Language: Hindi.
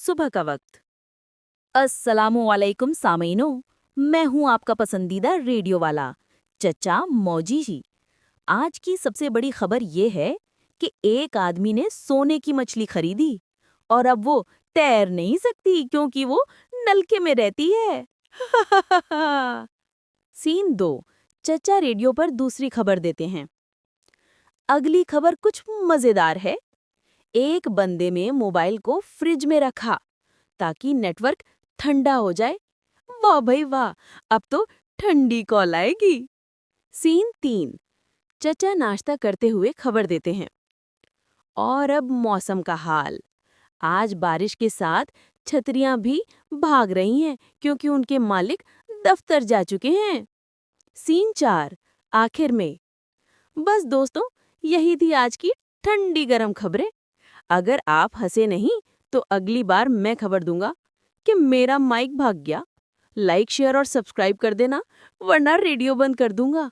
सुबह का वक्त। अस्सलामुअलैकुम सामीनो, मैं हूं आपका पसंदीदा रेडियो वाला चचा मौजी जी। आज की सबसे बड़ी खबर ये है कि एक आदमी ने सोने की मछली खरीदी और अब वो तैर नहीं सकती क्योंकि वो नलके में रहती है। सीन 2। चचा रेडियो पर दूसरी खबर देते हैं। अगली खबर कुछ मजेदार है। एक बंदे में मोबाइल को फ्रिज में रखा ताकि नेटवर्क ठंडा हो जाए। वाह भाई वाह, अब तो ठंडी कॉल आएगी। सीन 3। चचा नाश्ता करते हुए खबर देते हैं। और अब मौसम का हाल। आज बारिश के साथ छतरियां भी भाग रही हैं क्योंकि उनके मालिक दफ्तर जा चुके हैं। सीन 4। आखिर में बस दोस्तों, यही थी आज की ठंडी गरम खबरें। अगर आप हंसे नहीं तो अगली बार मैं खबर दूंगा कि मेरा माइक भाग गया। लाइक शेयर और सब्सक्राइब कर देना, वरना रेडियो बंद कर दूंगा।